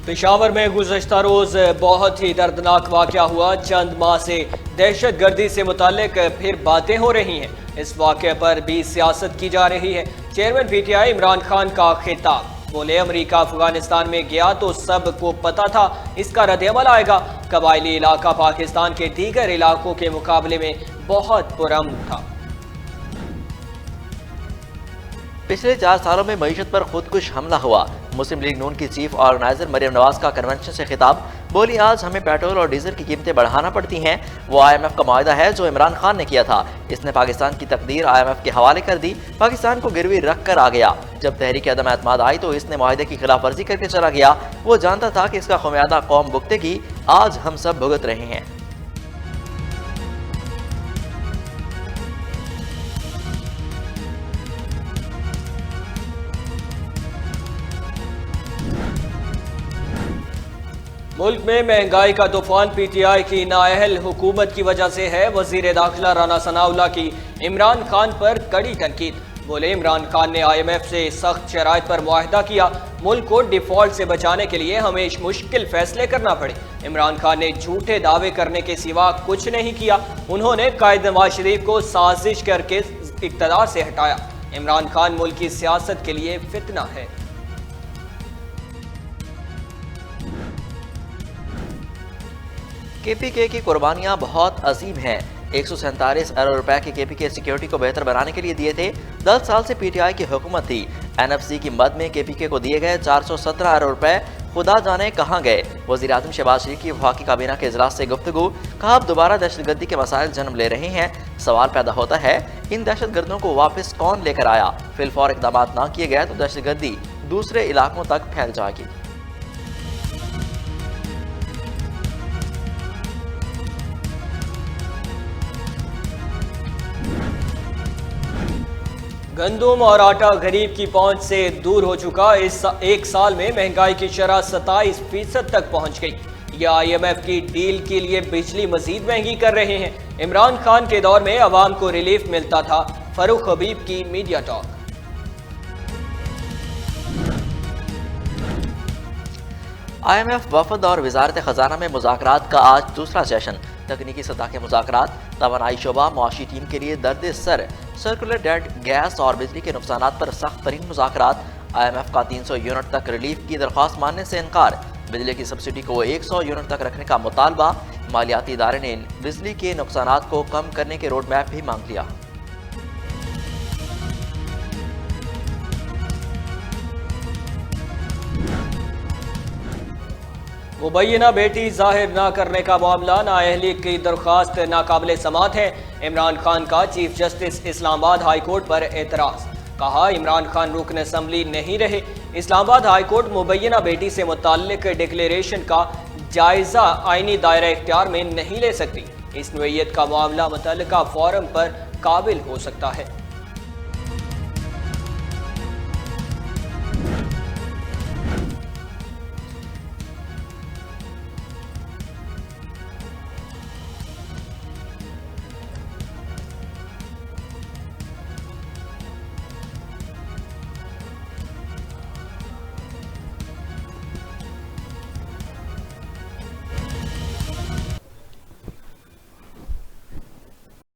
पेशावर में गुज़श्ता रोज़ बहुत ही दर्दनाक वाक़या हुआ। चंद माह से दहशत गर्दी से मुताल्लिक फिर बातें हो रही हैं। इस वाक़े पर भी सियासत की जा रही है। चेयरमैन पीटीआई इमरान खान का खिताब, बोले अमेरिका अफगानिस्तान में गया तो सबको पता था इसका रद्द-ए-अमल आएगा। कबायली इलाका पाकिस्तान के दीगर इलाकों के मुकाबले में बहुत पुरअमन था। पिछले 4 सालों में मईशत पर खुदकुश हमला हुआ। मुस्लिम लीग नून की चीफ ऑर्गेनाइजर मरियम नवाज का कन्वेंशन से खिताब, बोली आज हमें पेट्रोल और डीजल की कीमतें बढ़ाना पड़ती हैं। वो IMF का मुआहदा है जो इमरान खान ने किया था। इसने पाकिस्तान की तकदीर IMF के हवाले कर दी, पाकिस्तान को गिरवी रख कर आ गया। जब तहरीक अदम एतमाद आई तो इसने मुआहदे की खिलाफ वर्जी करके चला गया। वो जानता था कि इसका खमियाजा कौम भुगतेगी। आज हम सब भुगत रहे हैं। मुल्क में महंगाई का तूफान पीटीआई की नाअहल हुकूमत की वजह से है। वजीर दाखिला राना सनाउल्लाह की इमरान खान पर कड़ी तनकीद, बोले इमरान खान ने IMF से सख्त शराइत पर मुआहदा किया। मुल्क को डिफॉल्ट से बचाने के लिए हमें मुश्किल फैसले करना पड़े। इमरान खान ने झूठे दावे करने के सिवा कुछ नहीं किया। उन्होंने कायद नवाज शरीफ को साजिश करके इक़्तिदार से हटाया। इमरान खान मुल्क की सियासत के लिए फितना है। KPK की कुर्बानियां बहुत अजीम हैं। 147 अरब रुपए के KPK सिक्योरिटी को बेहतर बनाने के लिए दिए थे। 10 साल से PTI की हुकूमत थी। NFC की मद में KPK को दिए गए 417 अरब रुपए खुदा जाने कहाँ गए। वज़ीर आज़म शहबाज शरीफ की वफाकी काबीना के इजलास से गुफ्तगू, कहा अब दोबारा दहशतगर्दी के मसाइल जन्म ले रहे हैं। सवाल पैदा होता है इन दहशतगर्दों को वापस कौन लेकर आया। फिलफौर इक़दाम ना किए गए तो दहशतगर्दी दूसरे इलाकों तक फैल जाएगी। गंदुम और आटा गरीब की पहुंच से दूर हो चुका। इस एक साल में महंगाई की शरह 27% तक पहुंच गई। यह IMF की डील के लिए बिजली मजीद महंगी कर रहे हैं। इमरान खान के दौर में अवाम को रिलीफ मिलता था। फरूख हबीब की मीडिया टॉक। IMF वफद और वजारत खजाना में मुज़ाकरात का आज दूसरा सेशन। तकनीकी सतह के मुज़ाकरात, तवानाई शोबा, मुआशी टीम के लिए दर्द सर, सर्कुलर डेट, गैस और बिजली के नुकसानात पर सख्त तरीन मुज़ाकरात। IMF का 300 यूनिट तक रिलीफ की दरख्वास्त मानने से इनकार। बिजली की सब्सिडी को 100 यूनिट तक रखने का मुतालबा। मालियाती इदारे ने बिजली के नुकसानात को कम करने के रोड मैप भी मांग लिया। मुबैना बेटी जाहिर न करने का मामला, नाअहली की दरख्वास्त नाकाबिले समात है। इमरान खान का chief justice Islamabad high court पर एतराज, कहा इमरान खान रुकन असम्बली नहीं रहे। इस्लामाबाद हाई कोर्ट मुबैना बेटी से मुताल्लिक डिक्लेरेशन का जायजा आईनी दायरा इख्तियार में नहीं ले सकती। इस नौइयत का मामला मुतल्लिका फोरम पर काबिल हो सकता है।